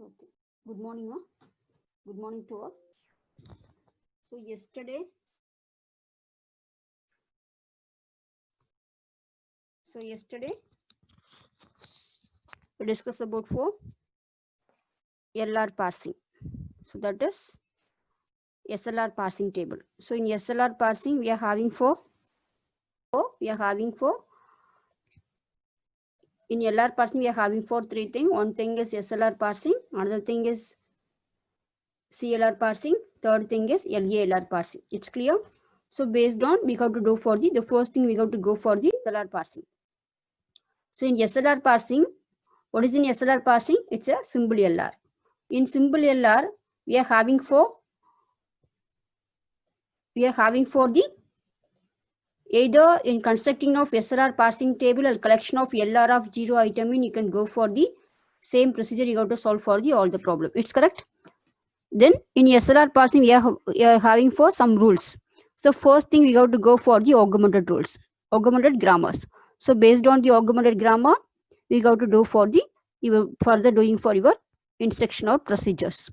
Okay. Good morning, ma. Good morning to all. So yesterday we discussed about LR parsing. So that is SLR parsing table. So in SLR parsing, we are having in LR parsing, we are having three things. One thing is SLR parsing, another thing is CLR parsing, third thing is LALR parsing. It's clear? So based on, we have to do for the first thing we have to go for the SLR parsing. So in SLR parsing, what is in SLR parsing? It's a simple LR. In simple LR, we are having for the either in constructing of SLR parsing table or collection of LR of 0 item in, you can go for the same procedure you have to solve for the all the problem. It's correct. Then in SLR parsing, we are having for some rules. So first thing we have to go for the augmented rules, augmented grammars. So based on the augmented grammar, we have to do for the further doing for your instruction or procedures.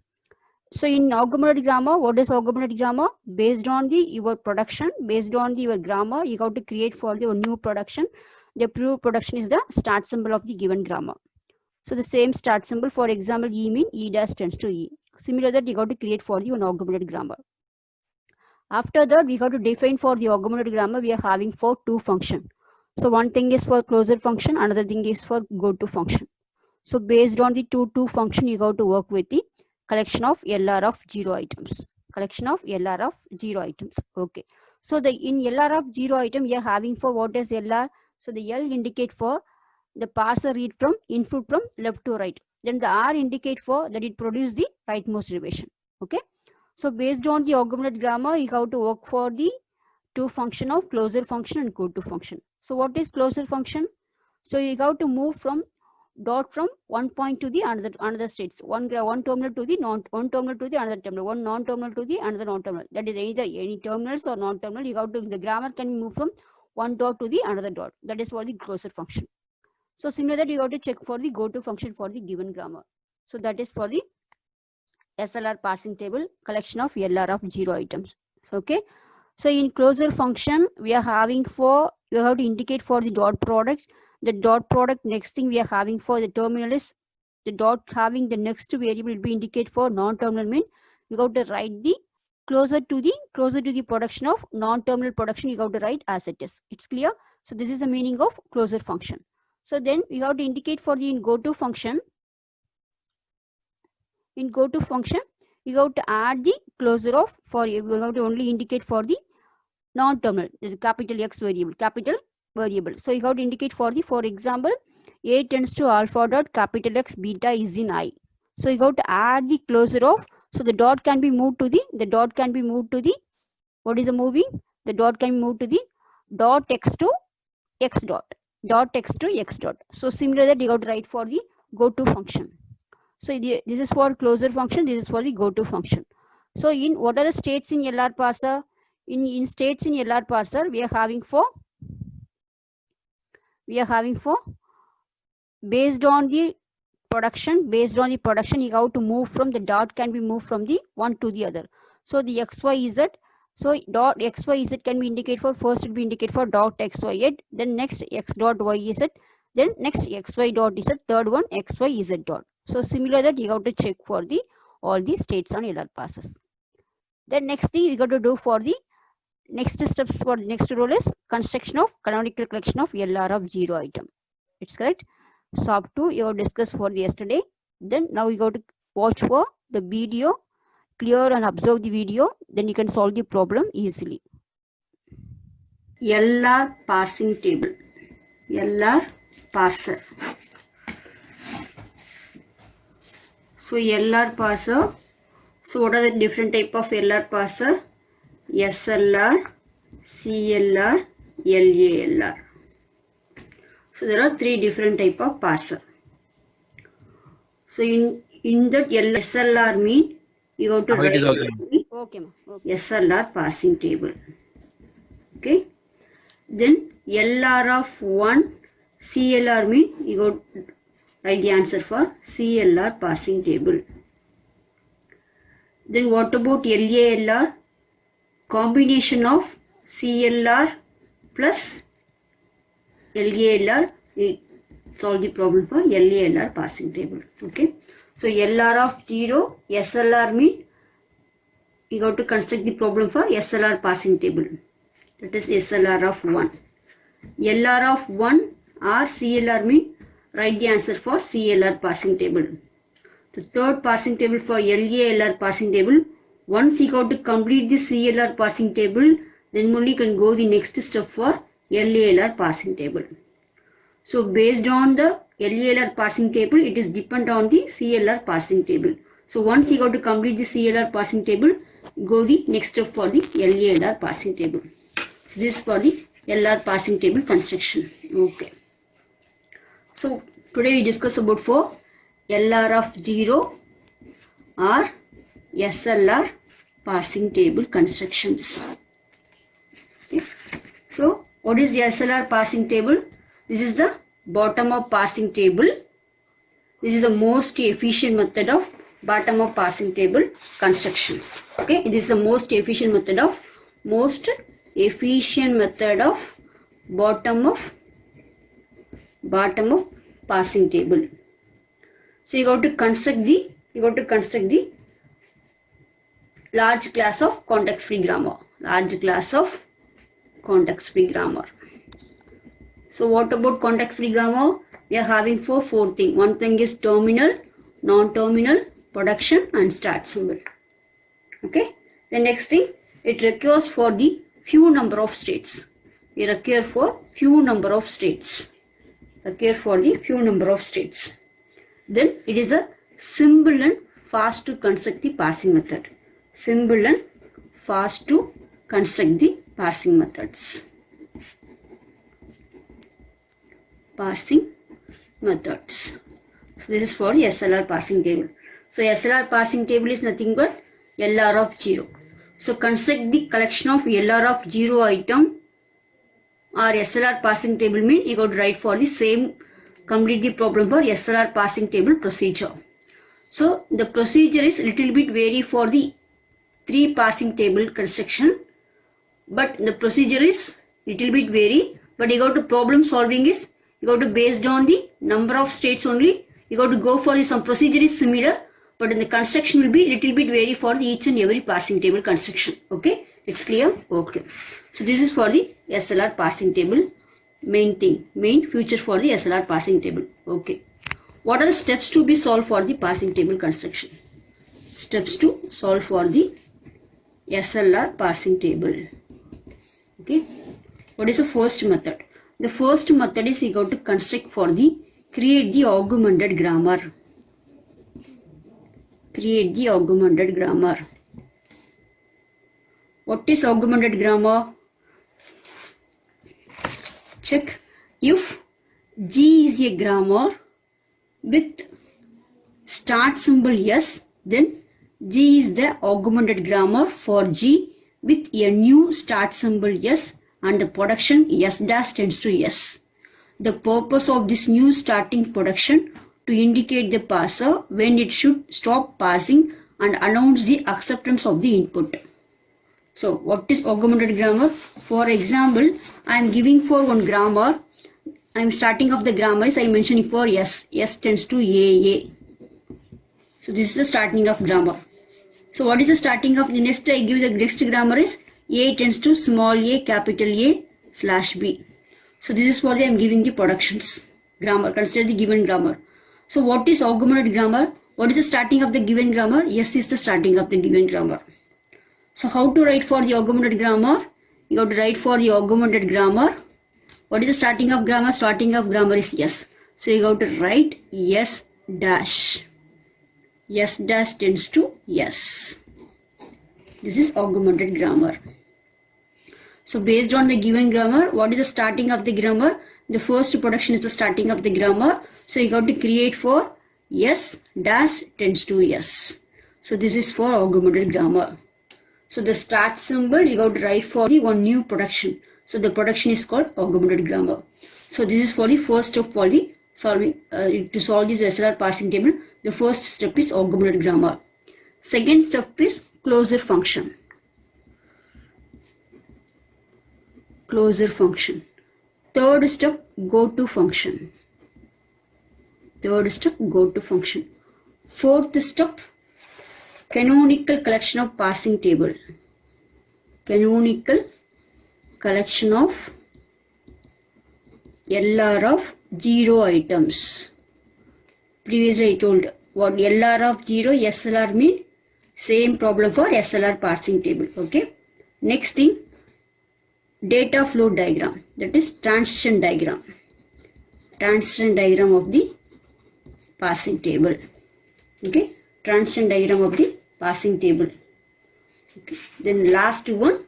So in augmented grammar, what is augmented grammar? Based on your production, based on your grammar, you have to create for the new production. The approved production is the start symbol of the given grammar. So the same start symbol, for example, E mean E dash tends to E. Similar that you have to create for the augmented grammar. After that, we have to define for the augmented grammar, we are having for two function. So one thing is for closure function, another thing is for go to function. So based on the two function, you have to work with the collection of LR of 0 items. Collection of LR of 0 items. Okay. So in LR of 0 item, we are having for what is LR? So the L indicate for the parser read from input from left to right. Then the R indicate for that it produce the rightmost derivation. Okay. So based on the augmented grammar, you have to work for the two function of closure function and go to function. So what is closure function? So you have to move from dot from one point to the another states, one terminal to the one terminal to the another terminal, one non-terminal to the another non-terminal. That is either any terminals or non-terminal. You have to, the grammar can move from one dot to the another dot. That is for the closure function. So similar that you have to check for the go to function for the given grammar. So that is for the SLR parsing table, collection of LR of 0 items. So, okay. So in closure function, we are having for, you have to indicate for the dot product. The dot product, next thing we are having for the terminal is the dot having the next variable will be indicate for non-terminal mean. You have to write the closer to the production of non-terminal production, you have to write as it is. It's clear. So this is the meaning of closure function. So then we have to indicate for the in go to function. In go to function, you have to add the closure of, for you have to only indicate for the non-terminal, the capital X variable, capital variable. So you have to indicate for the, for example, A tends to alpha dot capital X beta is in I. So you have to add the closure of, so the dot can be moved to the, what is the moving? The dot can move to the dot X to X dot, dot X to X dot. So similar that you have to write for the go to function. So this is for closure function, this is for the go to function. So in what are the states in LR parser? In states in LR parser, we are having for based on the production, you have to move from the dot can be moved from the one to the other. So the XYZ, so dot XYZ can be indicated for, first it will be indicated for dot XYZ, then next X dot YZ, then next XY dot Z, third one XYZ dot. So similar that you have to check for the all the states on LR passes. Then next thing you got to do for the next steps for the next rule is construction of canonical collection of LR of 0 item. It's correct. So up to you have discussed for the yesterday. Then now you got to watch for the video, clear and observe the video. Then you can solve the problem easily. LR parsing table. LR parser. So LR parser. So what are the different type of LR parser? SLR, CLR, LALR. So there are three different type of parser. So in that SLR mean you have to write SLR parsing table. Okay. Then LR of 1, CLR mean you got Write the answer for CLR parsing table. Then what about LALR? Combination of CLR plus LALR. Solve the problem for LALR parsing table. Okay. So LR of 0, SLR mean you got to construct the problem for SLR parsing table. That is SLR of 1. LR of 1 or CLR mean write the answer for CLR parsing table. The third parsing table for LALR parsing table. Once you got to complete the CLR parsing table, then only you can go the next step for LALR parsing table. So based on the LALR parsing table, it is depend on the CLR parsing table. So once you got to complete the CLR parsing table, go the next step for the LALR parsing table. So this is for the LR parsing table construction. Okay. So today we discuss about for LR of 0 or SLR parsing table constructions. Okay. So what is the SLR parsing table? This is the bottom-up parsing table. This is the most efficient method of bottom-up parsing table constructions. Okay, this is the most efficient method of bottom-up parsing table. So you got to construct the large class of context-free grammar. So what about context-free grammar? We are having four things. One thing is terminal, non-terminal, production and start symbol. Okay. The next thing, it requires for the few number of states. We require for few number of states. Then it is a simple and fast to construct the parsing method. Parsing methods. So this is for the SLR parsing table. So SLR parsing table is nothing but LR of 0. So construct the collection of LR of 0 item or SLR parsing table mean you got to write for the same, complete the problem for SLR parsing table procedure. So the procedure is little bit vary for the 3 parsing table construction, but the procedure is little bit vary, but you got to problem solving is you got to based on the number of states only. You got to go for the some procedure is similar, but in the construction will be little bit vary for the each and every parsing table construction. Okay, it's clear? Okay. So this is for the SLR parsing table main feature for the SLR parsing table. Okay. What are the steps to be solved for the parsing table construction? Steps to solve for the SLR parsing table. Okay. What is the first method? The first method is you got to construct for the create the augmented grammar. What is augmented grammar? Check. If G is a grammar with start symbol S, then G is the augmented grammar for G with a new start symbol S and the production S dash tends to S. The purpose of this new starting production to indicate the parser when it should stop parsing and announce the acceptance of the input. So what is augmented grammar? For example, I am giving for one grammar. I am starting of the grammar is I mentioned for S. S tends to AA. So this is the starting of grammar. So what is the starting of the next? I give the next grammar is A tends to small a capital A / B. So this is for the I am giving the productions grammar. Consider the given grammar. So what is augmented grammar? What is the starting of the given grammar? S is the starting of the given grammar. So how to write for the augmented grammar? You have to write for the augmented grammar. What is the starting of grammar? Starting of grammar is S. So you have to write S dash. S dash tends to S. This is augmented grammar. So based on the given grammar, what is the starting of the grammar? The first production is the starting of the grammar. So you got to create for S dash tends to S. So this is for augmented grammar. So the start symbol you got to write for the one new production. So the production is called augmented grammar. So this is for the first step for the to solve this SLR parsing table, the first step is augmented grammar. Second step is closure function. Closure function. Third step, goto function. Third step, goto function. Fourth step, canonical collection of parsing table. Canonical collection of LR of 0 items. Previously I told what LR of 0, SLR mean same problem for SLR parsing table. Okay. Next thing, data flow diagram, that is transition diagram. Transition diagram of the parsing table. Okay. Transition diagram of the parsing table. Okay. Then last one,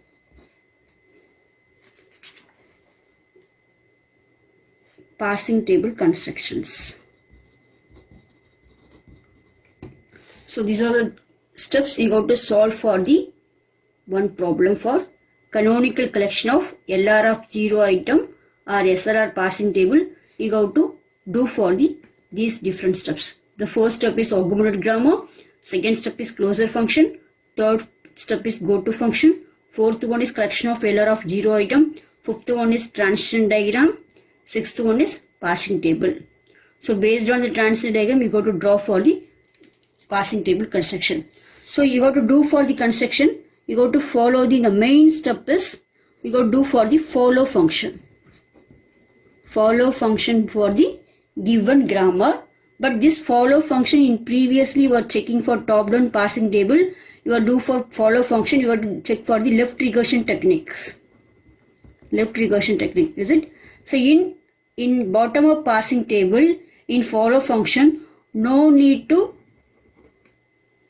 parsing table constructions. So these are the steps you got to solve for the one problem for canonical collection of LR of 0 item or SLR parsing table. You got to do for these different steps. The first step is augmented grammar. Second step is closure function. Third step is goto function. Fourth one is collection of LR of 0 item. Fifth one is transition diagram. Sixth one is parsing table. So based on the transition diagram, you got to draw for the parsing table construction. So you got to do for the construction, you got to follow the main step is you got to do for the follow function. Follow function for the given grammar. But this follow function in previously were checking for top down parsing table. You got to do for follow function, you got to check for the left regression techniques. Left regression technique, is it? So in bottom up parsing table, in follow function, no need to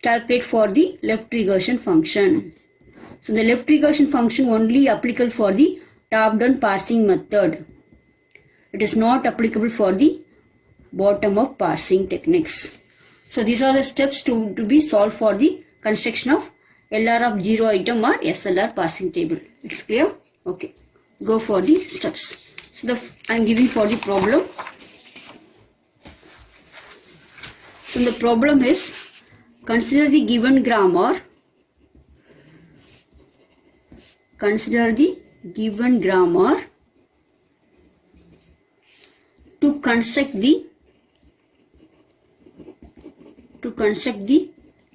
calculate for the left regression function. So the left regression function only applicable for the top down parsing method. It is not applicable for the bottom up parsing techniques. So these are the steps to be solved for the construction of LR of 0 item or SLR parsing table. It's clear? Okay. Go for the steps. So I am giving for the problem. So the problem is, consider the given grammar. Consider the given grammar to construct the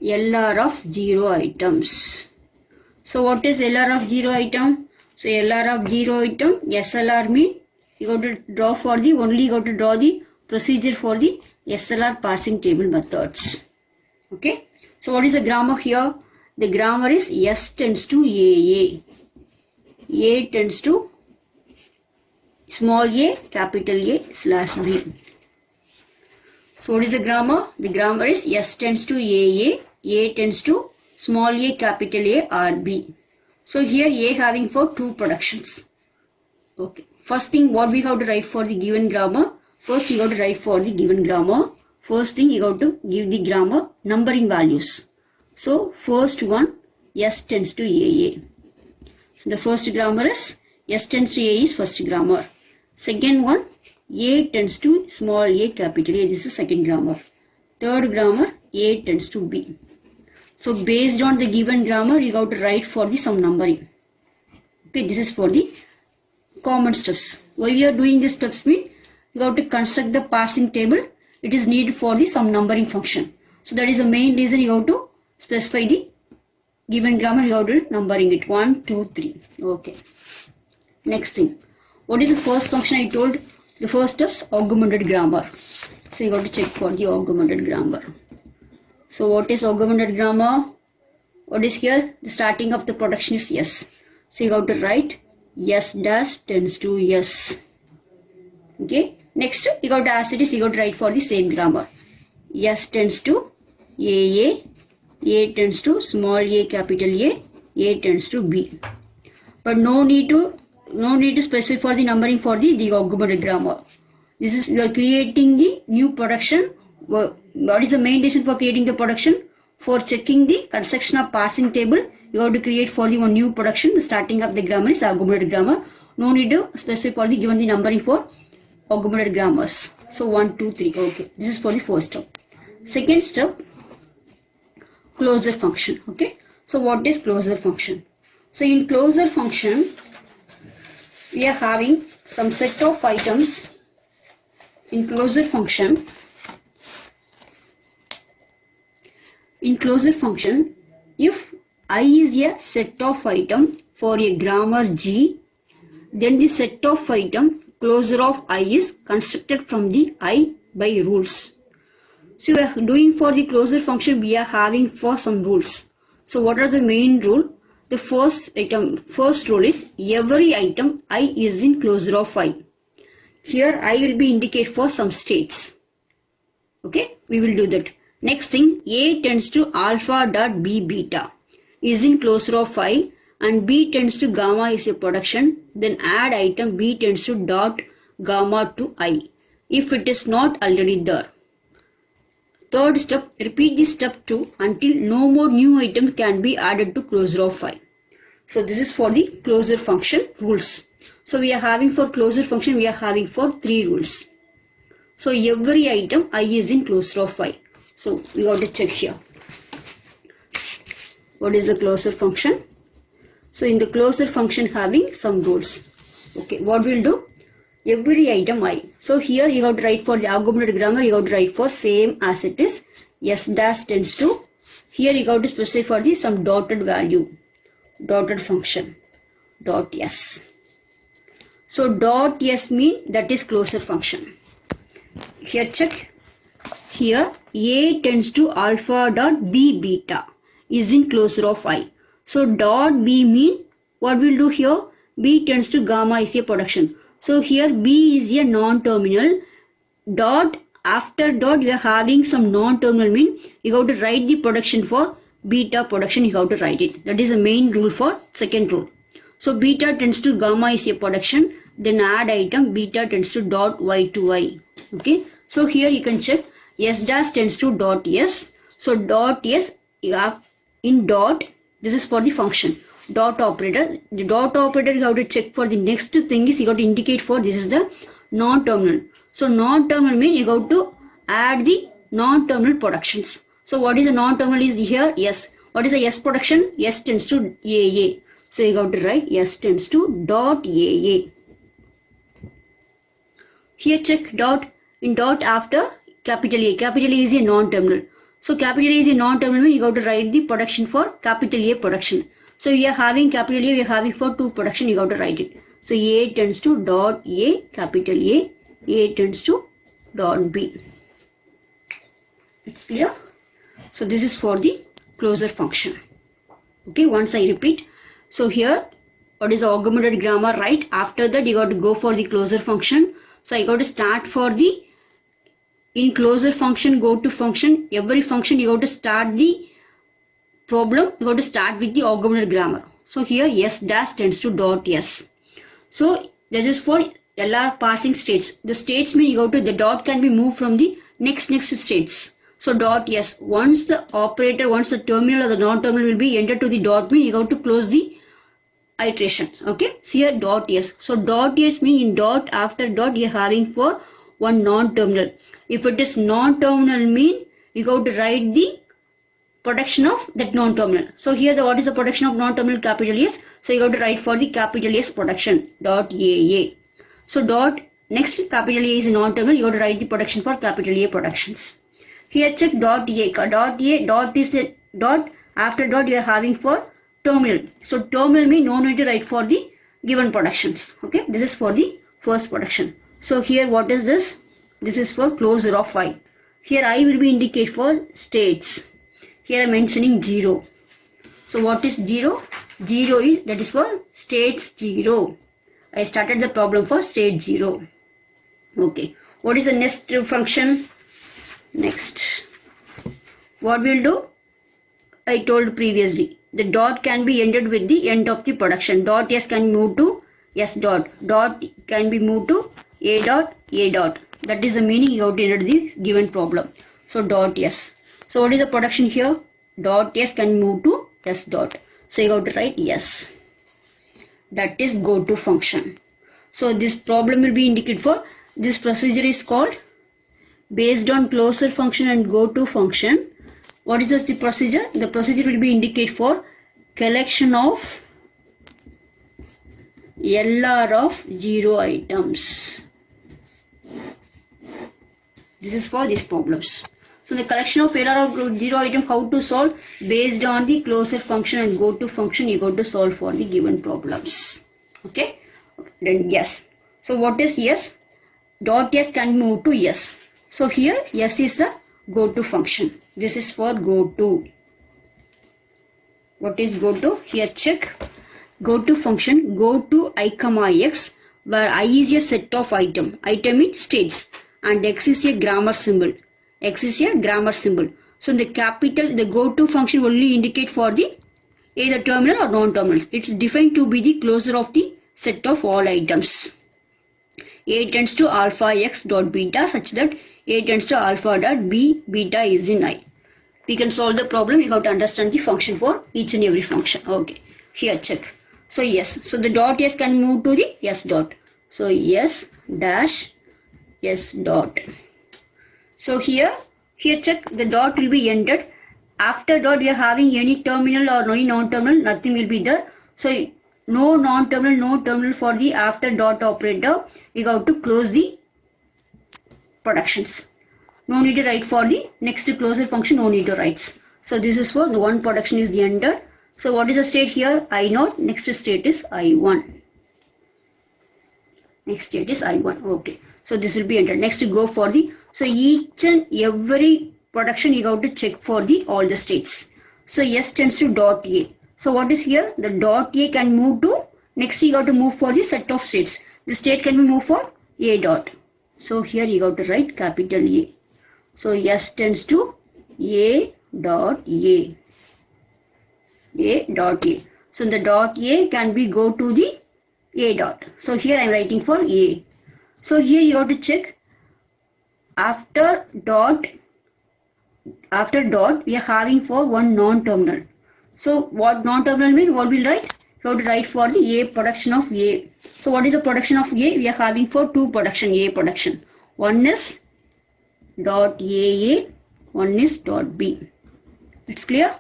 LR of 0 items. So what is LR of 0 item? So LR of 0 item, SLR mean you got to draw for the only got to draw the procedure for the SLR parsing table methods. Okay. So what is the grammar here? The grammar is S tends to AA. A tends to small a, capital A / B. So what is the grammar? The grammar is S tends to AA. A tends to small a, capital A or B. So here A having for two productions. Okay. First thing what we have to write for the given grammar. First you have to write for the given grammar. First thing you have to give the grammar numbering values. So first one, S tends to AA. So the first grammar is S tends to A is first grammar. Second one, A tends to small a, capital A. This is second grammar. Third grammar, A tends to B. So based on the given grammar, you have to write for the some numbering. Okay, this is for the common steps. Why we are doing these steps mean you have to construct the parsing table. It is needed for the some numbering function. So that is the main reason you have to specify the given grammar. You have to numbering it 1, 2, 3. Okay. Next thing, what is the first function I told? The first steps augmented grammar. So you got to check for the augmented grammar. So what is augmented grammar? What is here? The starting of the production is S. So you got to write S dash tends to S. Okay. Next you got to as it is you got to write for the same grammar. S tends to AA. A tends to small a, capital A tends to B. But no need to specify for the numbering for the augmented grammar. This is you are creating the new production. What is the main reason for creating the production? For checking the construction of parsing table, you have to create for the one new production. The starting of the grammar is augmented grammar. No need to specify for the given the numbering for augmented grammars. So 1, 2, 3. Okay, this is for the first step. Second step, closure function. Okay, so what is closure function? So in closure function, we are having some set of items in closure function. In closure function, if I is a set of item for a grammar G, then the set of item closure of I is constructed from the I by rules. So we are doing for the closure function, we are having for some rules. So what are the main rule? The first rule is every item I is in closure of I. Here I will be indicate for some states. Okay, we will do that. Next thing, A tends to alpha dot B beta is in closure of I, and B tends to gamma is a production. Then add item B tends to dot gamma to I if it is not already there. Third step, repeat this step 2 until no more new item can be added to closure of I. So this is for the closure function rules. So we are having for closure function, we are having for 3 rules. So every item I is in closure of I. So we got to check here. What is the closure function? So in the closure function having some rules. Okay, what we'll do? Every item I. So here you have to write for the augmented grammar, you have to write for same as it is. S dash tends to. Here you have to specify for the some dotted value. Dotted function. Dot S. So dot S mean that is closure function. Here check. Here A tends to alpha dot B beta is in closure of I. So dot B mean what we'll do here? B tends to gamma is a production. So here B is a non-terminal. Dot after dot we are having some non-terminal mean you have to write the production for beta production, you have to write it. That is the main rule for second rule. So beta tends to gamma is a production. Then add item beta tends to dot Y to I. Okay. So here you can check S dash tends to dot S. So dot S in dot, this is for the function. Dot operator. The dot operator you have to check for the next thing is you got to indicate for this is the non-terminal. So non-terminal mean you got to add the non-terminal productions. So what is the non-terminal is here? S. What is the S production? S tends to AA. So you got to write S tends to dot AA. Here check dot. In dot after capital A. Capital A is a non-terminal. So capital A is a non-terminal mean you got to write the production for capital A production. So we are having capital A, we are having for 2 production, you got to write it. So A tends to dot A, capital A tends to dot B. It's clear? So this is for the closure function. Okay, once I repeat. So here, what is the augmented grammar, right? After that, you got to go for the closure function. So I got to start for the, in closure function, go to function, every function you got to start the problem, you got to start with the augmented grammar. So here S dash tends to dot S. So this is for LR passing states. The states mean you go to the dot can be moved from the next states. So dot S. Once the operator, once the terminal or the non-terminal will be entered to the dot mean you got to close the iteration. Okay. So here dot S. So dot S mean in dot after dot you are having for one non-terminal. If it is non-terminal mean you got to write the production of that non-terminal. So here the what is the production of non-terminal? Capital S. So you got to write for the capital S production dot AA. So dot next capital A is a non-terminal. You got to write the production for capital A productions. Here check dot A. Dot A dot is a dot after dot you are having for terminal. So terminal mean no need to write for the given productions. Okay, this is for the first production. So here what is this? This is for closure of I. Here I will be indicate for states. Here I am mentioning 0. So what is 0? 0 is, that is for states 0. I started the problem for state 0. Okay. What is the next function? Next. What we'll do? I told previously. The dot can be ended with the end of the production. Dot S can move to S dot. Dot can be moved to A dot, A dot. That is the meaning you have to enter the given problem. So dot S. So what is the production here? Dot S can move to S dot. So you have to write yes. That is go to function. So this problem will be indicated for, this procedure is called based on closure function and goto function. What is the procedure? The procedure will be indicate for collection of LR of 0 items. This is for these problems. So the collection of LR of 0 item, how to solve? Based on the closure function and goto function, you got to solve for the given problems. Okay. Then yes. So what is yes? Dot yes can move to yes. So here yes is the goto function. This is for goto. What is goto? Here check. Goto function, go to I comma x, where I is a set of item. Item in states, and x is a grammar symbol. X is a grammar symbol. So the capital, the goto function will only indicate for the either terminal or non-terminals. It's defined to be the closure of the set of all items. A tends to alpha x dot beta such that A tends to alpha dot b beta is in I. We can solve the problem. You have to understand the function for each and every function. Okay. Here check. So yes. So the dot yes can move to the yes dot. So yes dash yes dot. So here check, the dot will be entered. After dot we are having any terminal or any non-terminal, nothing will be there. So no non-terminal, no terminal for the after dot operator. We have to close the productions. No need to write for the next closure function, no need to write. So this is for the one production is the entered. So what is the state here? I0. Next state is I1. Next state is I1. Okay. So this will be entered. Next go for the, so each and every production you have to check for the all the states. So yes tends to dot A. So what is here? The dot A can move to, next you have to move for the set of states. The state can be moved for A dot. So here you have to write capital A. So yes tends to A dot A. A dot A. So the dot A can be go to the A dot. So here I am writing for A. So here you have to check after dot we are having for one non-terminal. So what non-terminal mean? What will write? You have to write for the A production of A. So what is the production of A? We are having for two production, A production. One is dot AA, one is dot B. It's clear?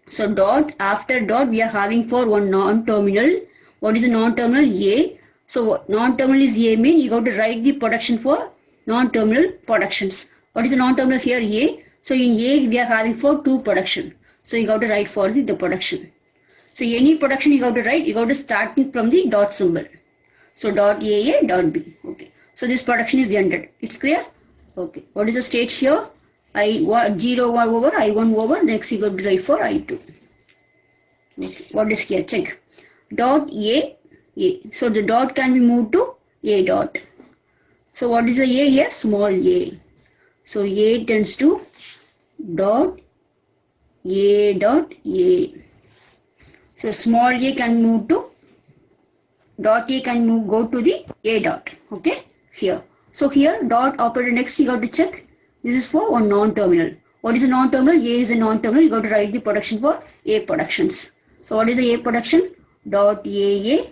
So dot after dot we are having for one non-terminal. What is the non-terminal? A. So non-terminal is A mean you have to write the production for non-terminal productions. What is the non-terminal here? A. So in A we are having for two production. So you have to write for the production. So any production you have to write, you have to start from the dot symbol. So dot AA dot B. Okay. So this production is ended. It's clear? Okay. What is the state here? I0 over I1 over, next you go to write for I2. Okay. What is here? Check. Dot A. So the dot can be moved to A dot. So what is the A here? Small a. So A tends to dot A dot A. So small a can move to dot A can move go to the A dot. Okay. Here. So here dot operator, next you got to check. This is for one non-terminal. What is a non-terminal? A is a non-terminal. You got to write the production for A productions. So what is the A production? Dot AA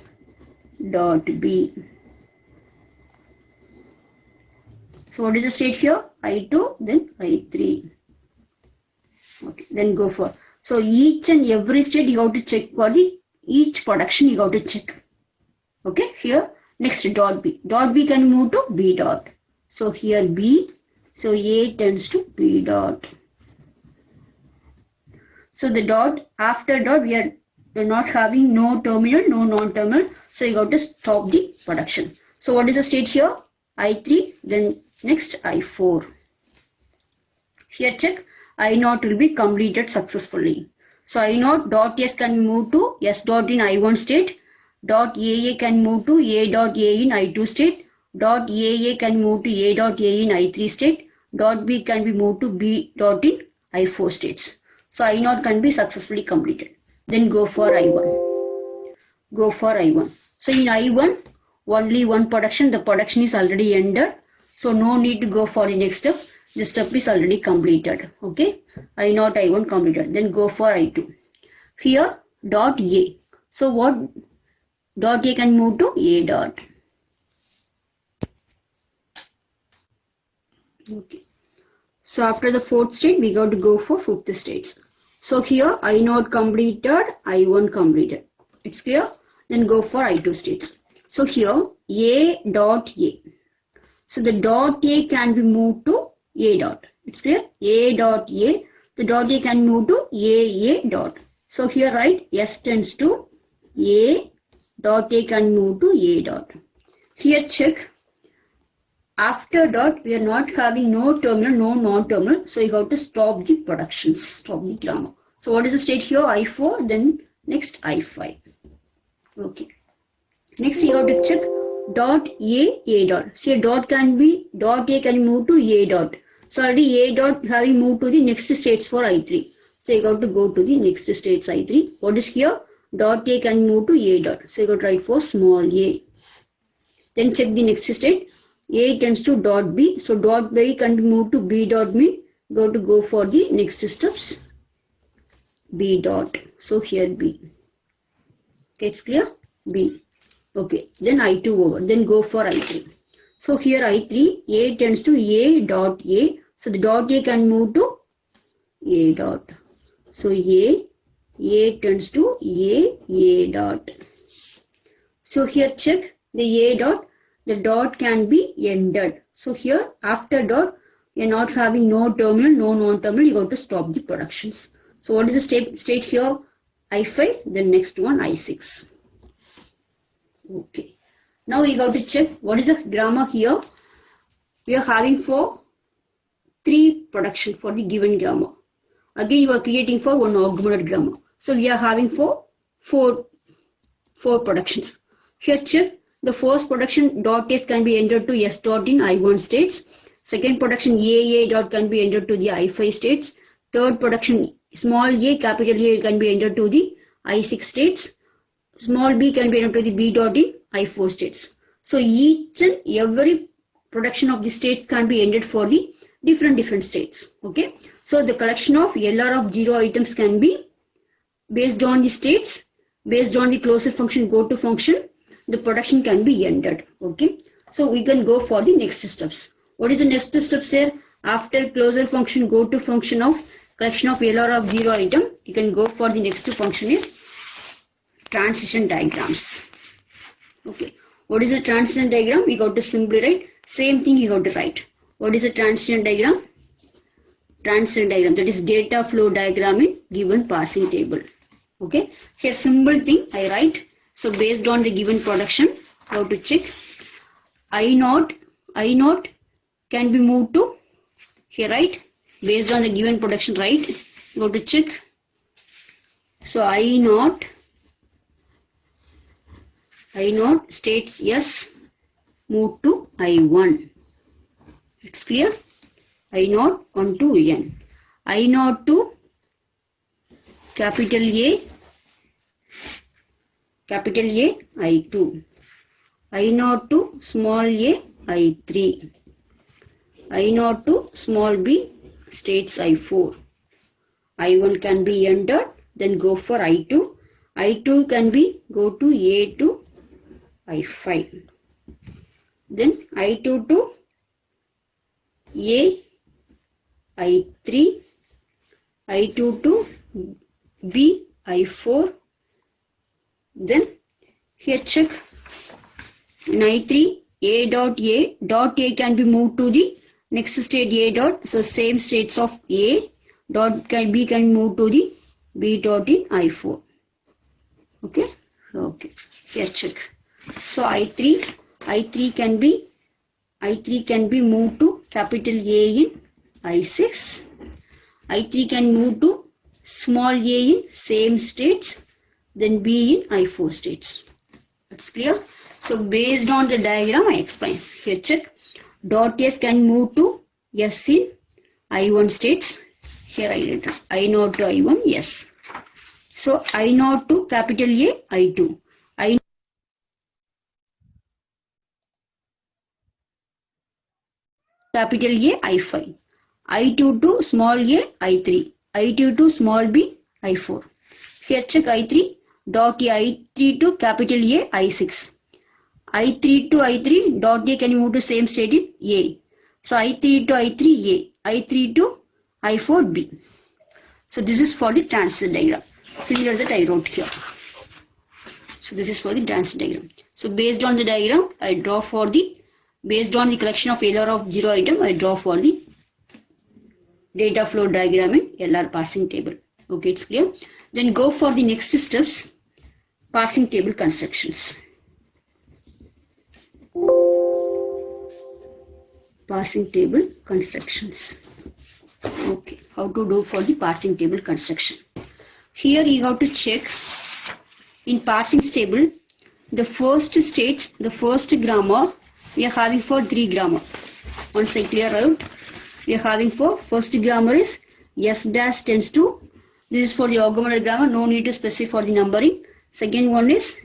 dot B. So what is the state here? I2, then I3. Okay, then go for. So each and every state you have to check for the each production you have to check. Okay, here next dot B. Dot B can move to B dot. So here B. So A tends to B dot. So the dot after dot we are not having no terminal, no non-terminal. So you got to stop the production. So what is the state here? I3, then next I4. Here check I0 will be completed successfully. So I0 dot S can be moved to S dot in I1 state. Dot AA can move to A dot A in I2 state. Dot AA can move to A dot A in I3 state. Dot B can be moved to B dot in I4 states. So I0 can be successfully completed. Then go for I1. Go for I1. So in I1, only one production. The production is already ended. So no need to go for the next step. This step is already completed. Okay. I0 I1 completed. Then go for I2. Here dot A. So what dot A can move to A dot. Okay. So after the fourth state, we got to go for fifth states. So here I0 completed, I1 completed. It's clear? Then go for I2 states. So here A dot A. So the dot A can be moved to A dot. It's clear? A dot A. The dot A can move to A dot. So here write S tends to A dot A can move to A dot. Here check. After dot, we are not having no terminal, no non-terminal. So you have to stop the productions, stop the grammar. So what is the state here? I4, then next I5. Okay. Next you have to check dot A dot. See, dot A can move to A dot. So already A dot having moved to the next states for I3. So you got to go to the next states I3. What is here? Dot A can move to A dot. So you got to write for small a. Then check the next state. A tends to dot B. So dot B can be moved to B dot mean go for the next steps. B dot. So here B. Okay, it's clear? B. Okay. Then I2 over. Then go for I3. So here I3, A tends to A dot A. So the dot A can move to A dot. So A tends to A dot. So here check the A dot. The dot can be ended. So here after dot, you're not having no terminal, no non-terminal. You got to stop the productions. So what is the state here? I5. Then next one I6. Okay. Now we got to check what is the grammar here. We are having for 3 production for the given grammar. Again, you are creating for 1 augmented grammar. So we are having for 4 productions. Here check. The first production dot S can be entered to S dot in I1 states. Second production A dot can be entered to the I5 states. Third production small a, capital A can be entered to the I6 states. Small b can be entered to the B dot in I4 states. So each and every production of the states can be entered for the different states. Okay. So the collection of LR of 0 items can be based on the states, based on the closure function, go to function. The production can be ended. Okay. So we can go for the next steps. What is the next steps here? After closure function, go to function of collection of LR of 0 item, you can go for the next function is transition diagrams. Okay. What is the transition diagram? We got to simply write. Same thing you got to write. What is the transition diagram? Transition diagram, that is data flow diagram in given parsing table. Okay. Here simple thing I write. So based on the given production, how to check I0 can be moved to here, right? Based on the given production, right? Go to check. So I0 states yes, move to I1. It's clear? I0 on to N. I0 to capital A, I2. I0 to small a, I3. I0 to small b, states I4. I1 can be entered, then go for I2. I2 can be go to A to I5. Then I2 to A, I3. I2 to B, I4. Then here check in I3, A dot A can be moved to the next state A dot. So same states of A dot B can move to the B dot in I4. Okay. Okay. Here check. So I3 can be moved to capital A in I6. I3 can move to small a in same states. Then B in I4 states. That's clear. So based on the diagram I explain. Here check. Dot S can move to S in I1 states. Here I write I0 to I1, yes. So I0 to capital A, I2. Capital A, I5. I2 to small a, I3. I2 to small b, I4. Here check I3. Dot A, I3 to capital A, I6. I3 to I3, dot A can move to same state in A. So I3 to I3 A, I3 to I4 B. So this is for the transistor diagram, similar that I wrote here. So this is for the transistor diagram. So based on the diagram, I draw for the, based on the collection of LR of 0 item, I draw for the data flow diagram in LR parsing table. Okay, it's clear. Then go for the next steps, parsing table constructions. Parsing table constructions. Okay, how to do for the parsing table construction. Here you have to check in parsing table the first states, the first grammar we are having for 3 grammar. Once I clear out, we are having for first grammar is S dash tends to, this is for the augmented grammar, no need to specify for the numbering. Second one is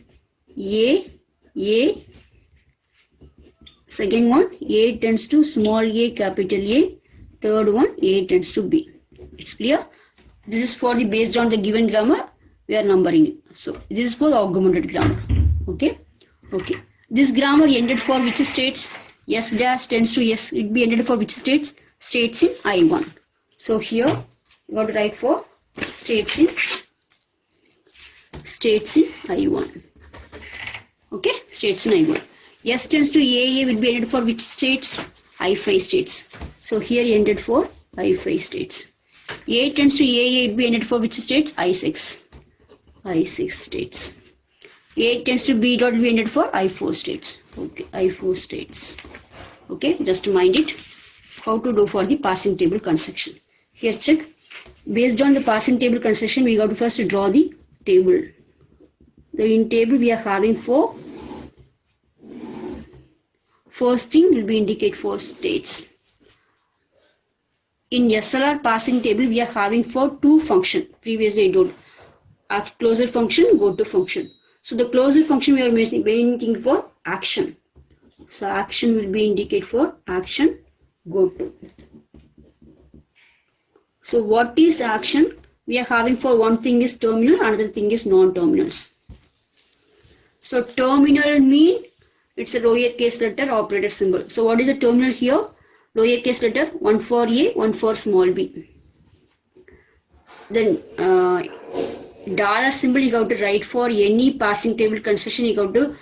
A. Second one, A tends to small a, capital A. Third one, A tends to B. It's clear? This is for the, based on the given grammar, we are numbering it. So this is for the augmented grammar. Okay? Okay. This grammar ended for which states? S dash tends to S. It be ended for which states? States in I1. So here, you got to write for states in I1. Okay? States in I1. S tends to AA will be ended for which states? I5 states. So here ended for I5 states. A tends to AA will be ended for which states? I6 states. A tends to B dot will be ended for I4 states. Okay, I4 states. Okay, just mind it. How to do for the parsing table construction. Here check. Based on the parsing table construction, we got to first draw the table. In table we are having for, first thing will be indicate 4 states. In SLR parsing table, we are having for 2 function. Previously I told closure function, go to function. So the closure function we are making for action. So action will be indicate for action, go to. So what is action? We are having for one thing is terminal, another thing is non-terminals. So terminal mean it's a lowercase letter operator symbol. So what is the terminal here? Lowercase letter, one for A, one for small b. Then dollar symbol you have to write for any parsing table construction. You have to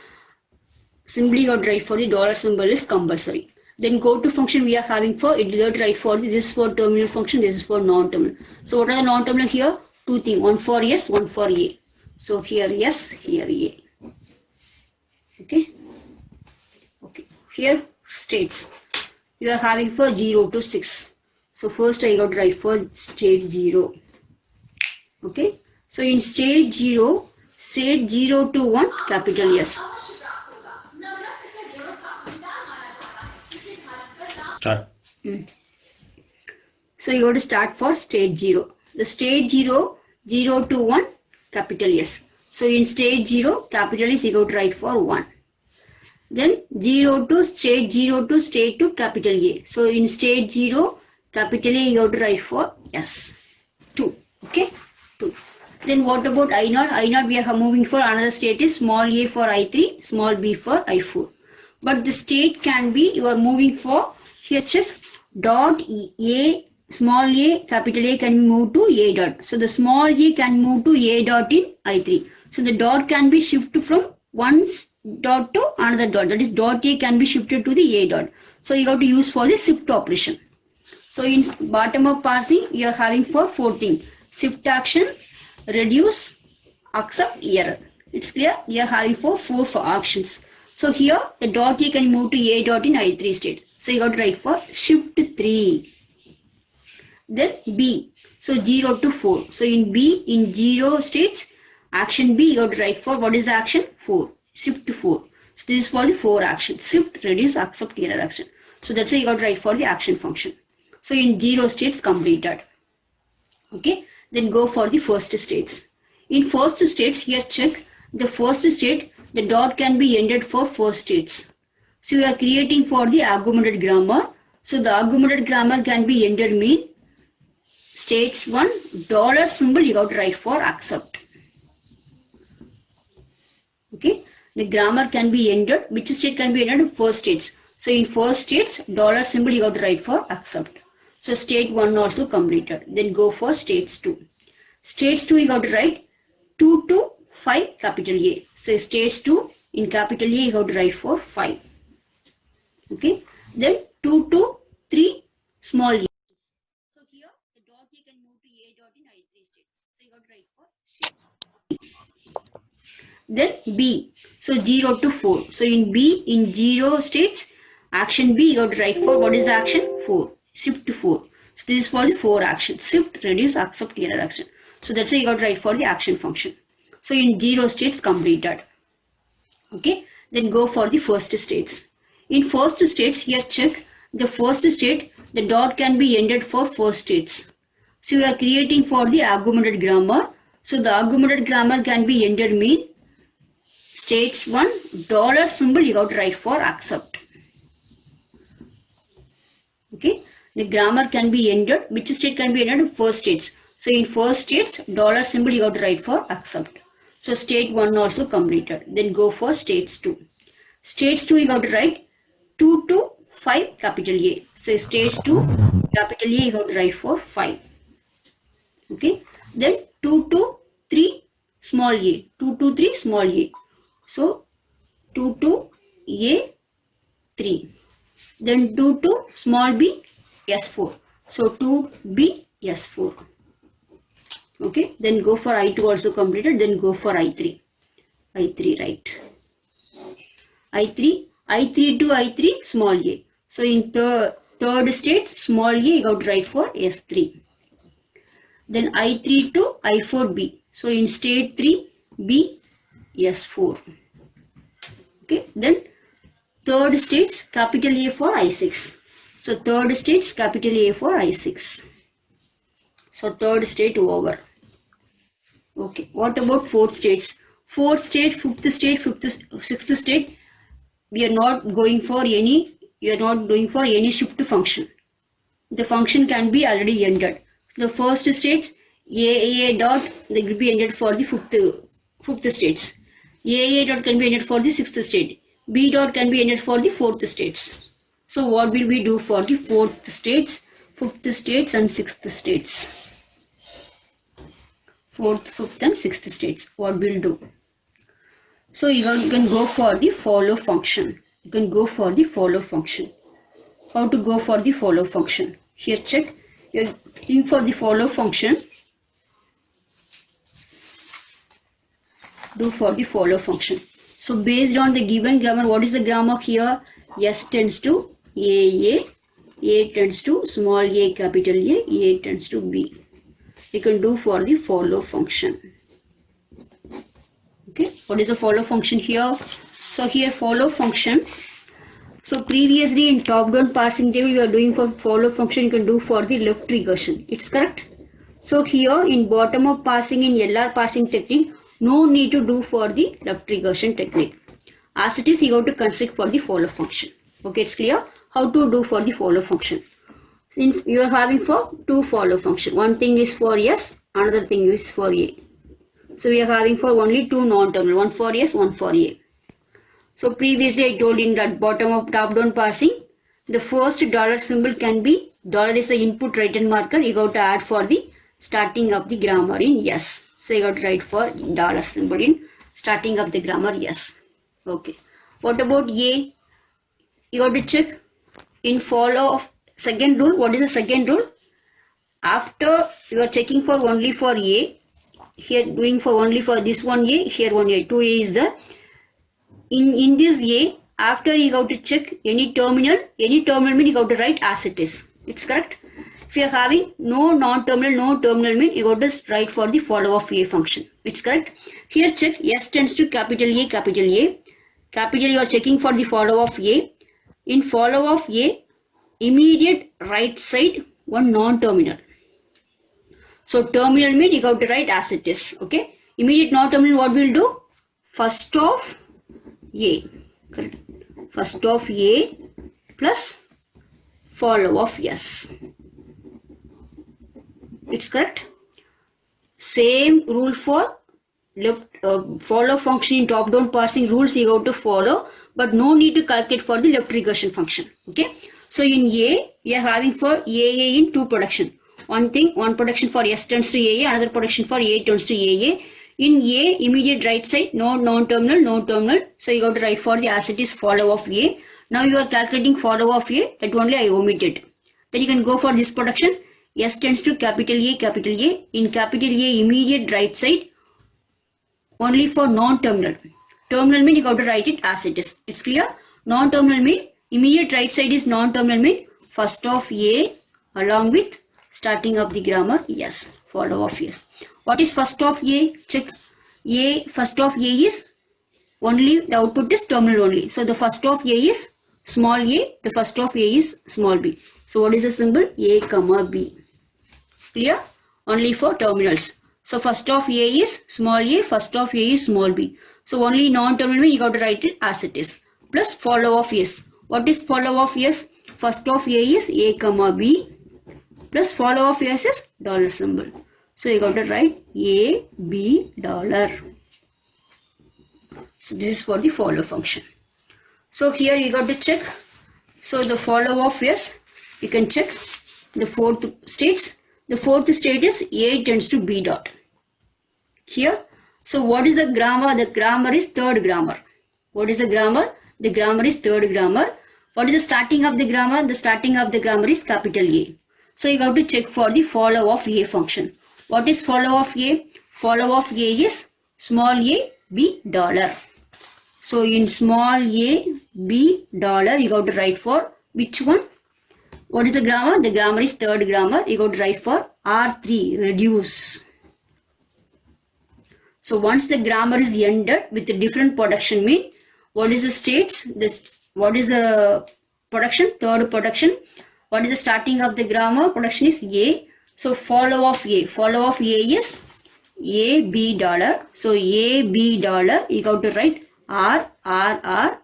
simply write for the dollar symbol is compulsory. Then go to function we are having for, it will write for this is for terminal function, this is for non-terminal. So what are the non-terminal here? 2 things, one for S, one for A. So here S, here A. Okay. Okay. Here states you are having for 0 to 6. So first I got to write for state 0. Okay. So in state 0 to 1 capital S. Start. So you got to start for state 0. The state 0 to 1 capital S. So in state 0 capital S you got to write for 1. Then 0 to state 2 capital A. So in state 0 capital A you have to write for S 2. Okay, 2. Then what about I0? I0 we are moving for another state is small a for I3, small b for I4. But the state can be you are moving for here check dot A, small a, capital A can move to A dot. So the small a can move to A dot in I3. So the dot can be shifted from one dot to another dot. That is dot A can be shifted to the A dot. So you have to use for the shift operation. So in bottom up parsing you are having for 4 things. Shift action, reduce, accept, error. It's clear? You are having for 4 actions. So here the dot A can move to A dot in I3 state. So you got to write for shift 3. Then B. So 0 to 4. So in B, in 0 states, action B you got to write for what is the action? 4. Shift to 4. So this is for the 4 action. Shift, reduce, accept, error action. So that's why you got to write for the action function. So in 0 states completed. Okay. Then go for the first states. In first states here check the first state the dot can be ended for 4 states. So we are creating for the augmented grammar. So the augmented grammar can be ended mean states 1 dollar symbol you got to write for accept. Okay. The grammar can be ended. Which state can be ended? 4 states. So in first states, dollar symbol you got to write for accept. So state 1 also completed. Then go for states 2. States 2 you got to write 2 to 5 capital A. So states 2 in capital A you got to write for 5. Okay. Then 2 to 3 small a. So here the dot A can move to A dot in I3 state. So you got to write for shift. Then B. So 0 to 4. So in B, in 0 states, action B you got to write for what is the action? 4. Shift to 4. So this is for the 4 action. Shift, reduce, accept, error action. So that's why you got to write for the action function. So in 0 states completed. Okay. Then go for the first states. In first states, here check the first state, the dot can be ended for first states. So we are creating for the augmented grammar. So the augmented grammar can be ended mean states 1 dollar symbol you got to write for accept. Okay. The grammar can be ended. Which state can be ended? First states. So in first states, dollar symbol you got to write for accept. So state 1 also completed. Then go for states 2. States 2 you got to write 2 to 5 capital A. So states 2 capital A you got to write for 5. Okay. Then 2 to 3 small a. 2 to 3 small a. So 2 to A 3. Then 2 to small b S4. So 2b S4. Okay. Then go for I2 also completed. Then go for I3. I3 right. I3 to I3 small a. So in third state small a you got to write for S3. Then I3 to I4 B. So in state 3 B S4. Okay. Then third states capital A for I6. So third states capital A for I6. So third state over. Okay. What about fourth states? Fourth state, fifth state, sixth state. We are not going for any. You are not doing for any shift function. The function can be already ended. The first states A dot they will be ended for the fifth states. A dot can be ended for the sixth state. B dot can be ended for the fourth states. So what will we do for the fourth states, fifth states and sixth states? Fourth, fifth and sixth states. What we'll do? So you can go for the follow function. You can go for the follow function. How to go for the follow function? Here check. You're looking for the follow function. Do for the follow function. So based on the given grammar, what is the grammar here? S tends to A tends to small a capital A tends to B. You can do for the follow function. Okay, what is the follow function here? So here follow function. So previously in top-down parsing table we are doing for follow function, you can do for the left regression. It's correct. So here in bottom-up parsing, in LR parsing technique, no need to do for the left regression technique. As it is, you have to construct for the follow function. Okay, it's clear how to do for the follow function. Since you are having for two follow function, one thing is for S, another thing is for A. So we are having for only two non-terminal, one for S, one for A. So previously I told in that bottom of top-down parsing, the first dollar symbol can be, dollar is the input written marker, you got to add for the starting of the grammar in yes. So you got to write for dollar symbol in starting of the grammar yes. Okay. What about A? You got to check in follow of second rule. What is the second rule? After you are checking for only for A, here doing for only for this one A, here one A, 2A is the in this A, after you have to check any terminal mean you have to write as it is. It's correct. If you are having no non-terminal, no terminal mean you have to write for the follow of A function. It's correct. Here check S tends to capital A, capital A. Capital you are checking for the follow of A. In follow of A, immediate right side one non-terminal. So terminal mean you have to write as it is. Okay. Immediate non-terminal what we'll do? First of A. Correct. First of A plus follow of S. It's correct. Same rule for left follow function in top down parsing rules you have to follow, but no need to calculate for the left regression function. Okay, so in A we are having for AA in two production. One production for S turns to AA, another production for A turns to AA. In A, immediate right side, no non-terminal. So you got to write for the as it is follow of A. Now you are calculating follow of A, that only I omitted. Then you can go for this production. S tends to capital A. In capital A, immediate right side, only for non-terminal. Terminal mean you got to write it as it is. It's clear? Non-terminal mean immediate right side is non-terminal mean first of A along with starting of the grammar yes, follow of yes. What is first of A? Check. A, first of A is only, the output is terminal only. So the first of A is small a, the first of A is small b. So what is the symbol? A comma B. Clear? Only for terminals. So first of A is small a, first of A is small b. So only non-terminal mean you got to write it as it is. Plus follow of S. What is follow of S? First of A is A comma B. Plus follow of S is dollar symbol. So you got to write A, B, dollar. So this is for the follow function. So here you got to check. So the follow of S, you can check the fourth states. The fourth state is A tends to B dot. Here. So what is the grammar? The grammar is third grammar. What is the grammar? The grammar is third grammar. What is the starting of the grammar? The starting of the grammar is capital A. So you got to check for the follow of A function. What is follow of A? Follow of A is small a, B, dollar. So in small a, B, dollar, you got to write for which one? What is the grammar? The grammar is third grammar. You got to write for R3, reduce. So once the grammar is ended with a different production mean, what is the states? What is the production? Third production. What is the starting of the grammar? Production is A. So follow of A. Follow of A is A, B, dollar. So A, B, dollar. You got to write R, R, R.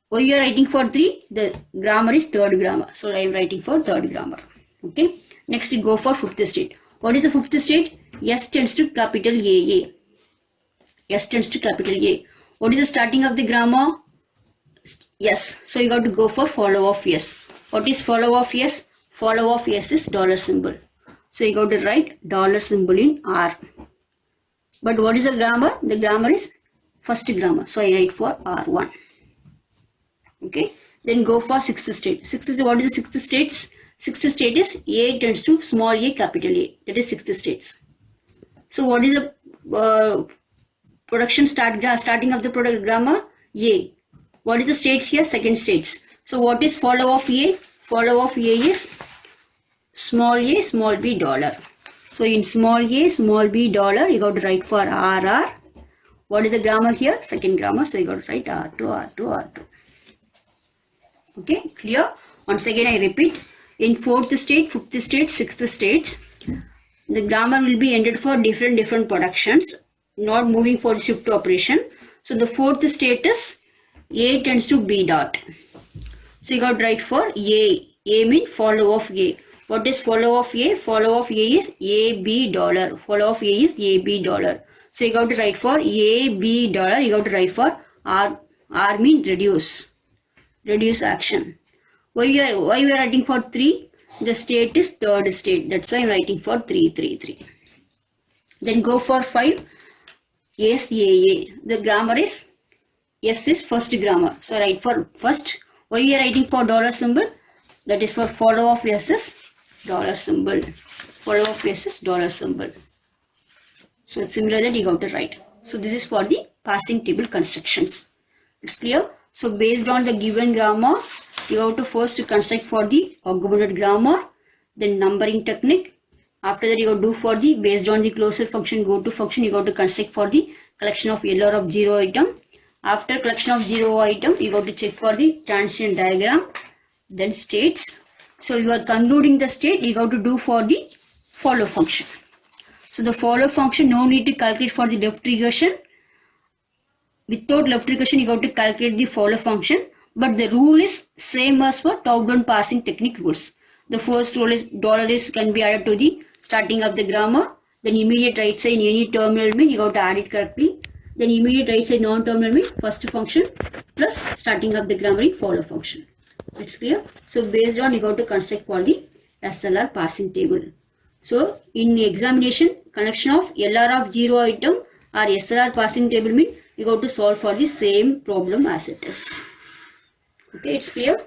Why you are writing for 3? The grammar is third grammar. So I am writing for third grammar. Okay. Next you go for fifth state. What is the fifth state? S tends to capital A. S tends to capital A. What is the starting of the grammar? Yes. So you got to go for follow of S. What is follow of S? Follow of S is dollar symbol. So you got to write dollar symbol in R. But what is the grammar? The grammar is first grammar. So I write for R1. Okay. Then go for sixth state. Sixth state. What is the sixth states? Sixth state is A tends to small a, capital A. That is sixth states. So what is the production starting of the product grammar? A. What is the states here? Second states. So what is follow of A? Follow of A is small b, dollar. So in small b, dollar, you got to write for RR. What is the grammar here? Second grammar. So you got to write R2, R2, R2. Okay, clear? Once again I repeat. In fourth state, fifth state, sixth states, the grammar will be ended for different productions, not moving for the shift operation. So the fourth state is A tends to B dot. So you got to write for A. A means follow of A. What is follow of A? Follow of A is A, B, dollar. Follow of A is A, B, dollar. So you got to write for A, B, dollar. You got to write for R. R means reduce. Reduce action. Why we are writing for 3? The state is third state. That's why I'm writing for 3, 3, 3. Then go for 5. S, A. The grammar is S is first grammar. So I write for first. Why we are writing for dollar symbol? That is for follow of S is dollar symbol. Follow of S is dollar symbol. So similar that you got to write. So this is for the parsing table constructions. It's clear? So based on the given grammar, you have to first construct for the augmented grammar, then numbering technique. After that, you have to do for the based on the closure function, go to function, you got to construct for the collection of LR of 0 item. After collection of 0 item, you got to check for the transition diagram, then states. So you are concluding the state, you got to do for the follow function. So the follow function, no need to calculate for the left regression. Without left regression, you got to calculate the follow function. But the rule is same as for top-down parsing technique rules. The first rule is dollar is can be added to the starting of the grammar. Then immediate right side any terminal mean you got to add it correctly. Then immediate right side non-terminal mean first function plus starting of the grammar in follow function. It's clear. So based on you got to construct for the SLR parsing table. So in examination, connection of LR of 0 item or SLR parsing table mean you got to solve for the same problem as it is. Okay, it's clear.